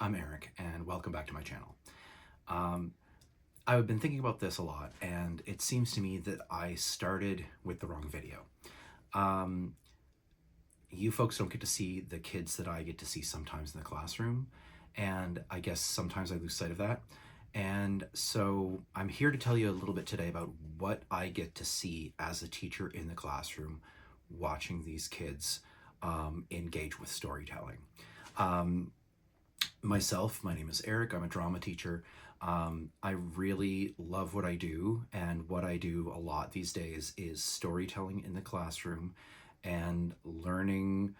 I'm Eric, and welcome back to my channel. Um, I've been thinking about this a lot, and it seems to me that I started with the wrong video. Um, you folks don't get to see the kids that I get to see sometimes in the classroom, and I guess sometimes I lose sight of that. And so I'm here to tell you a little bit today about what I get to see as a teacher in the classroom watching these kids engage with storytelling. Um, Myself, my name is Eric. I'm a drama teacher. I really love what I do, and what I do a lot these days is storytelling in the classroom and learning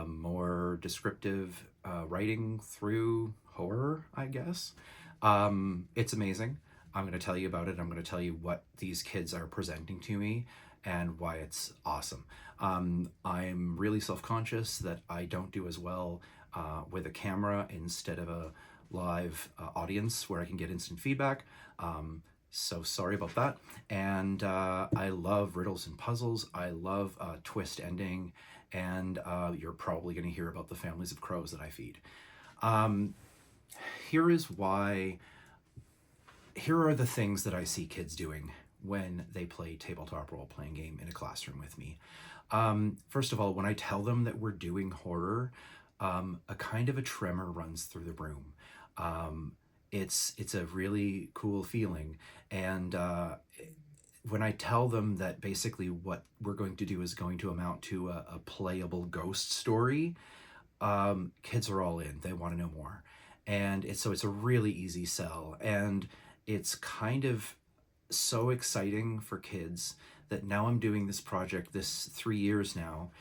more descriptive writing through horror, I guess. It's amazing. I'm going to tell you about it. I'm going to tell you what these kids are presenting to me and why it's awesome. I'm really self-conscious that I don't do as well with a camera instead of a live audience where I can get instant feedback. So sorry about that. And I love riddles and puzzles. I love twist ending. And you're probably going to hear about the families of crows that I feed. Here is why. Here are the things that I see kids doing when they play tabletop role-playing game in a classroom with me. First of all, when I tell them that we're doing horror, a kind of a tremor runs through the room. It's a really cool feeling. And when I tell them that basically what we're going to do is going to amount to a playable ghost story, kids are all in. They want to know more. And it's a really easy sell. And it's kind of so exciting for kids that now I'm doing this project this 3 years now.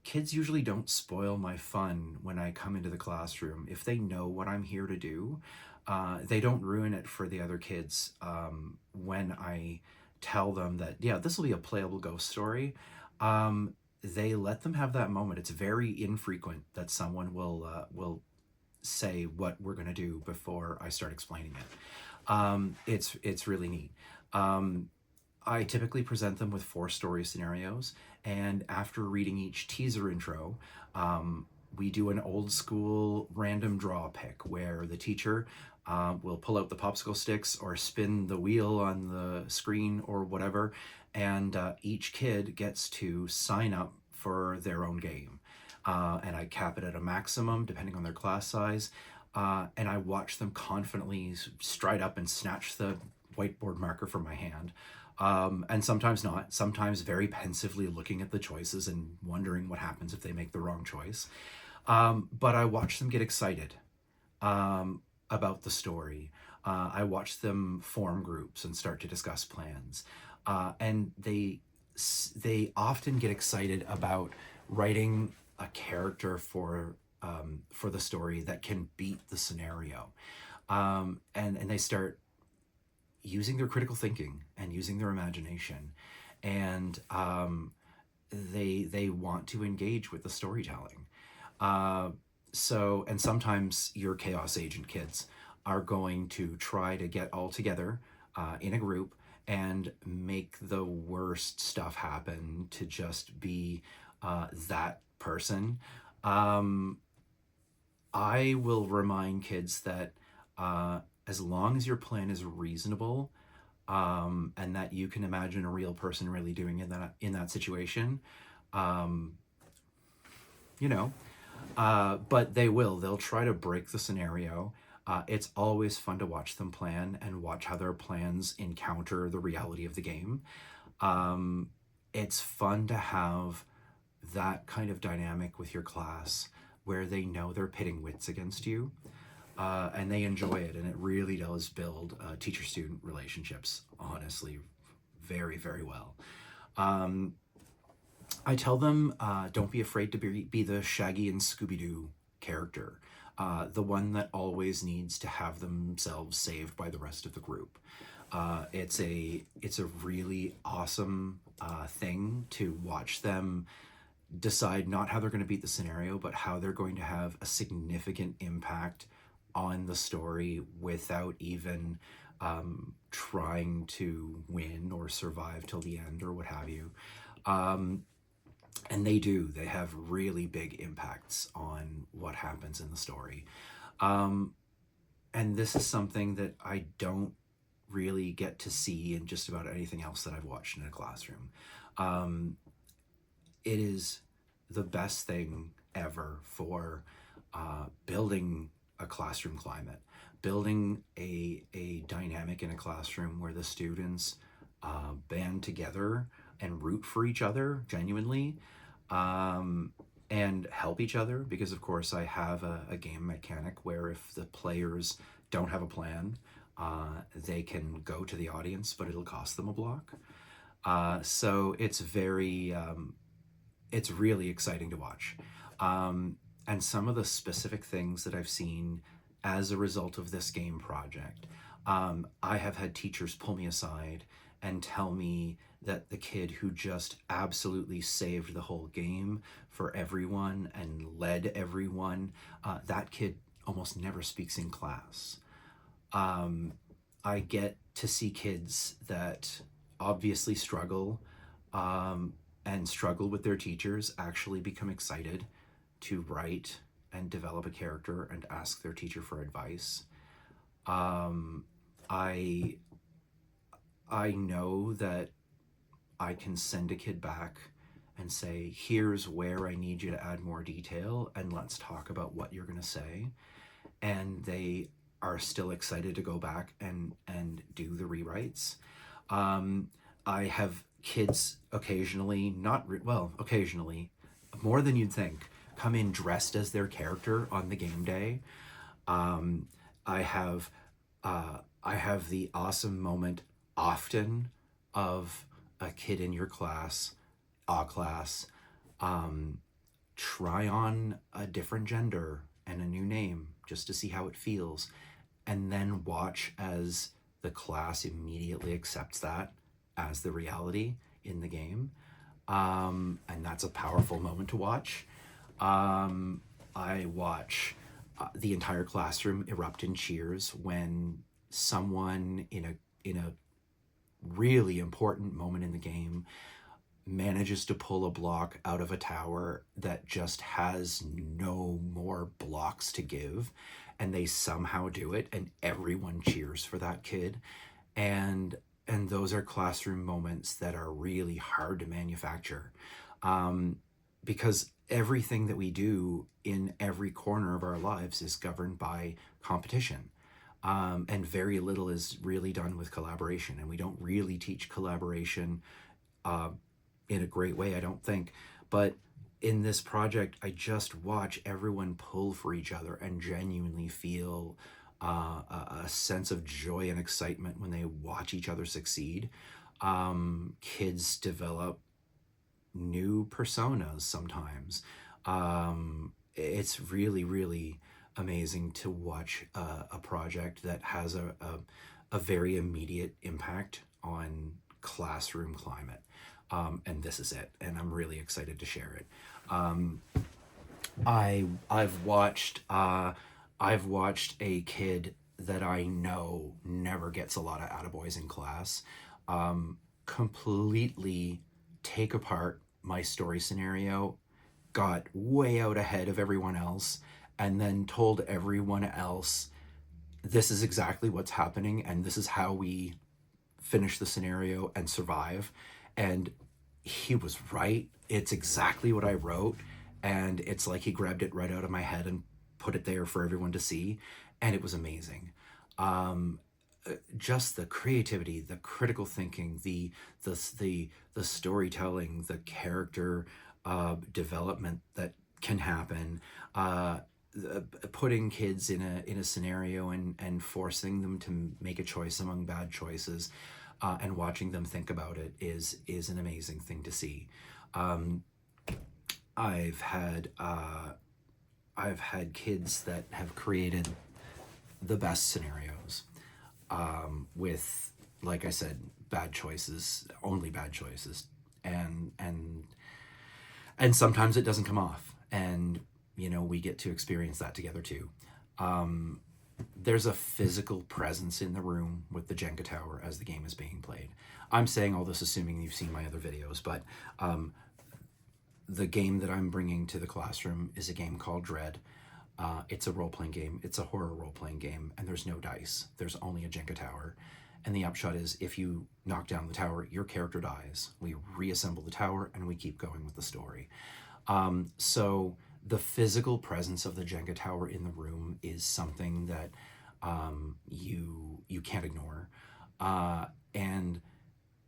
Kids usually don't spoil my fun when I come into the classroom. If they know what I'm here to do, they don't ruin it for the other kids when I tell them that, yeah, this will be a playable ghost story. They let them have that moment. It's very infrequent that someone will say what we're going to do before I start explaining it. It's really neat. I typically present them with 4 story scenarios, and after reading each teaser intro, we do an old school random draw pick where the teacher will pull out the popsicle sticks or spin the wheel on the screen or whatever, and each kid gets to sign up for their own game. And I cap it at a maximum depending on their class size. And I watch them confidently stride up and snatch the whiteboard marker from my hand. And sometimes not, sometimes very pensively looking at the choices and wondering what happens if they make the wrong choice. But I watch them get excited about the story. I watch them form groups and start to discuss plans. And they often get excited about writing a character for the story that can beat the scenario. And they start using their critical thinking and using their imagination. And they want to engage with the storytelling. And sometimes your chaos agent kids are going to try to get all together in a group and make the worst stuff happen to just be that person. I will remind kids that as long as your plan is reasonable, and that you can imagine a real person really doing in that situation, you know, but they'll try to break the scenario. It's always fun to watch them plan and watch how their plans encounter the reality of the game. It's fun to have that kind of dynamic with your class where they know they're pitting wits against you, and they enjoy it, and it really does build teacher-student relationships, honestly, very, very well. I tell them, don't be afraid to be the Shaggy and Scooby-Doo character, the one that always needs to have themselves saved by the rest of the group. It's a really awesome thing to watch them decide not how they're going to beat the scenario, but how they're going to have a significant impact on the story without even trying to win or survive till the end or what have you. And they have really big impacts on what happens in the story. Um, and this is something that I don't really get to see in just about anything else that I've watched in a classroom. Um, it is the best thing ever for building a classroom climate, building a dynamic in a classroom where the students band together and root for each other genuinely, um, and help each other. Because, of course, I have a game mechanic where if the players don't have a plan, they can go to the audience, but it'll cost them a block. So it's really exciting to watch. And some of the specific things that I've seen as a result of this game project, I have had teachers pull me aside and tell me that the kid who just absolutely saved the whole game for everyone and led everyone, that kid almost never speaks in class. Um, I get to see kids that obviously struggle, um, and struggle with their teachers actually become excited to write and develop a character and ask their teacher for advice. Um, I I know that I can send a kid back and say, here's where I need you to add more detail, and let's talk about what you're going to say. And they are still excited to go back and do the rewrites. Um, I have kids occasionally, occasionally, more than you'd think, come in dressed as their character on the game day. Um, I have I have the awesome moment often of a kid in your class, a class, um, try on a different gender and a new name just to see how it feels, and then watch as the class immediately accepts that as the reality in the game. And that's a powerful moment to watch. I watch the entire classroom erupt in cheers when someone in a really important moment in the game manages to pull a block out of a tower that just has no more blocks to give, and they somehow do it and everyone cheers for that kid. And and those are classroom moments that are really hard to manufacture, um, because everything that we do in every corner of our lives is governed by competition, and very little is really done with collaboration, and we don't really teach collaboration uh, in a great way, I don't think. But in this project, I just watch everyone pull for each other and genuinely feel a sense of joy and excitement when they watch each other succeed. Kids develop new personas sometimes. It's really, really amazing to watch a project that has a very immediate impact on classroom climate. And this is it, and I'm really excited to share it. Um, I've watched a kid that I know never gets a lot of attaboys in class, completely take apart my story scenario, got way out ahead of everyone else, and then told everyone else, this is exactly what's happening, and this is how we finish the scenario and survive. And he was right. It's exactly what I wrote. And it's like he grabbed it right out of my head and put it there for everyone to see. And it was amazing. Um, just the creativity, the critical thinking, the storytelling, the character development that can happen. Putting kids in a scenario and forcing them to make a choice among bad choices, and watching them think about it is an amazing thing to see. Um, I've had I've had kids that have created the best scenarios, with, like I said, bad choices, only bad choices, and and and sometimes it doesn't come off, and we get to experience that together too. Um, there's a physical presence in the room with the Jenga tower as the game is being played. I'm saying all this assuming you've seen my other videos, but the game that I'm bringing to the classroom is a game called Dread. It's a role-playing game. It's a horror role-playing game, and there's no dice. There's only a Jenga tower. And the upshot is, if you knock down the tower, your character dies. We reassemble the tower, and we keep going with the story. So the physical presence of the Jenga tower in the room is something that you can't ignore. And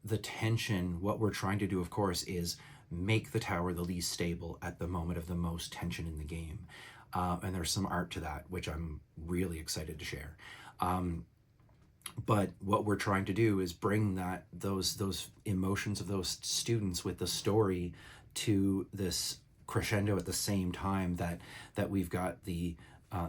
the tension, what we're trying to do, of course, is make the tower the least stable at the moment of the most tension in the game. And there's some art to that, which I'm really excited to share. But what we're trying to do is bring those emotions of those students with the story to this crescendo at the same time that we've got the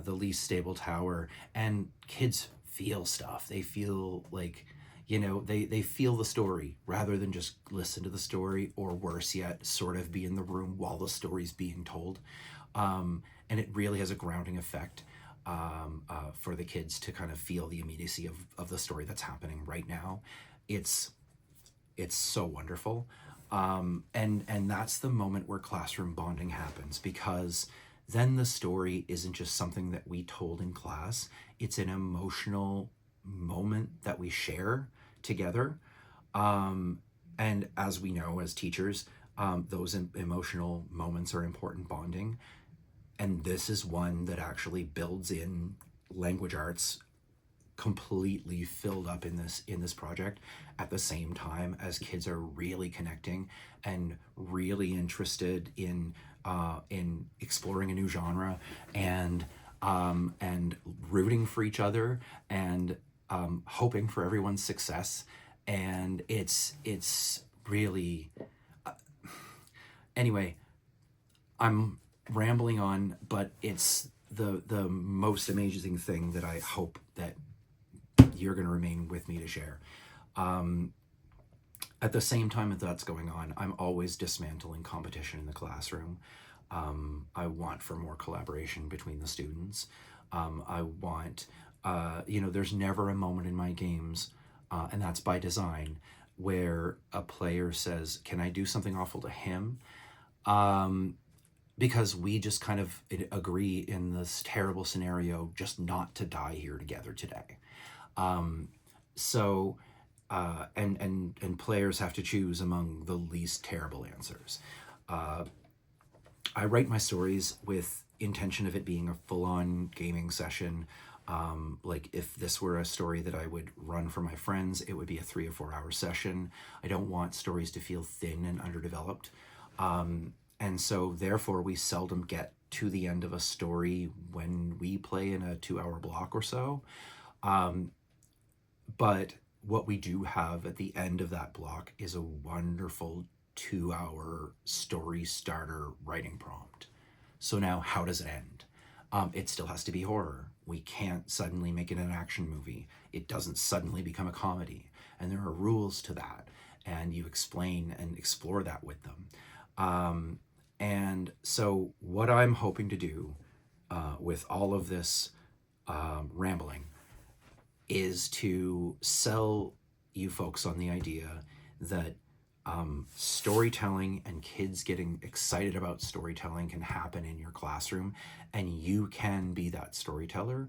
least stable tower, and kids feel stuff. They feel like, they feel the story rather than just listen to the story, or worse yet, sort of be in the room while the story's being told. And it really has a grounding effect for the kids to kind of feel the immediacy of the story that's happening right now. It's so wonderful. And that's the moment where classroom bonding happens, because then the story isn't just something that we told in class. It's an emotional moment that we share together. And as we know as teachers, those emotional moments are important bonding. And this is one that actually builds in language arts, completely filled up in this project, at the same time as kids are really connecting and really interested in exploring a new genre, and rooting for each other, and hoping for everyone's success. And it's really, anyway, I'm rambling on, but it's the most amazing thing that I hope that you're going to remain with me to share. At the same time that that's going on, I'm always dismantling competition in the classroom. I want for more collaboration between the students. I want, there's never a moment in my games, and that's by design, where a player says, can I do something awful to him? Because we just kind of agree in this terrible scenario just not to die here together today. And players have to choose among the least terrible answers. I write my stories with intention of it being a full-on gaming session. Like if this were a story that I would run for my friends, it would be a 3 or 4 hour session. I don't want stories to feel thin and underdeveloped. And so therefore we seldom get to the end of a story when we play in a 2-hour block or so. But what we do have at the end of that block is a wonderful 2-hour story starter writing prompt. So now how does it end? It still has to be horror. We can't suddenly make it an action movie. It doesn't suddenly become a comedy. And there are rules to that. And you explain and explore that with them. And so what I'm hoping to do with all of this rambling is to sell you folks on the idea that storytelling and kids getting excited about storytelling can happen in your classroom, and you can be that storyteller.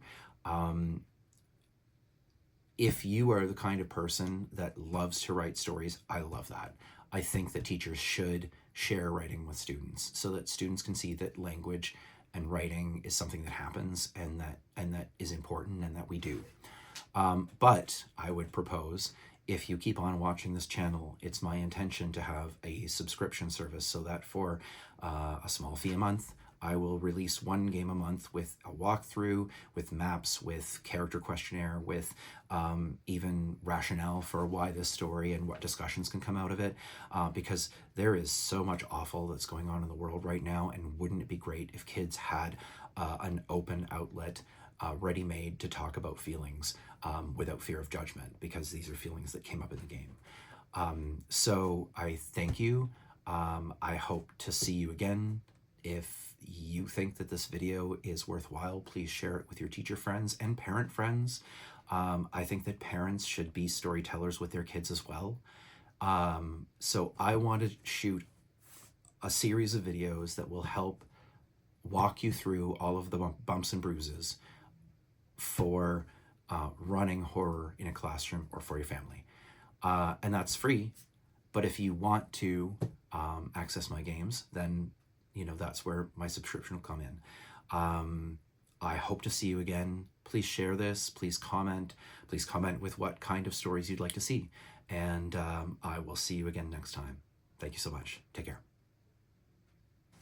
If you are the kind of person that loves to write stories, I love that. I think that teachers should share writing with students so that students can see that language and writing is something that happens, and that is important, and that we do. But I would propose, if you keep on watching this channel, it's my intention to have a subscription service so that for a small fee a month, I will release one game a month with a walkthrough, with maps, with character questionnaire, with even rationale for why this story and what discussions can come out of it. Because there is so much awful that's going on in the world right now, and wouldn't it be great if kids had an open outlet ready-made to talk about feelings without fear of judgment, because these are feelings that came up in the game. So I thank you. I hope to see you again. If you think that this video is worthwhile, please share it with your teacher friends and parent friends. I think that parents should be storytellers with their kids as well. So I want to shoot a series of videos that will help walk you through all of the bumps and bruises for running horror in a classroom or for your family. And that's free. But if you want to access my games, then that's where my subscription will come in. I hope to see you again. Please share this. Please comment. Please comment with what kind of stories you'd like to see. And I will see you again next time. Thank you so much. Take care.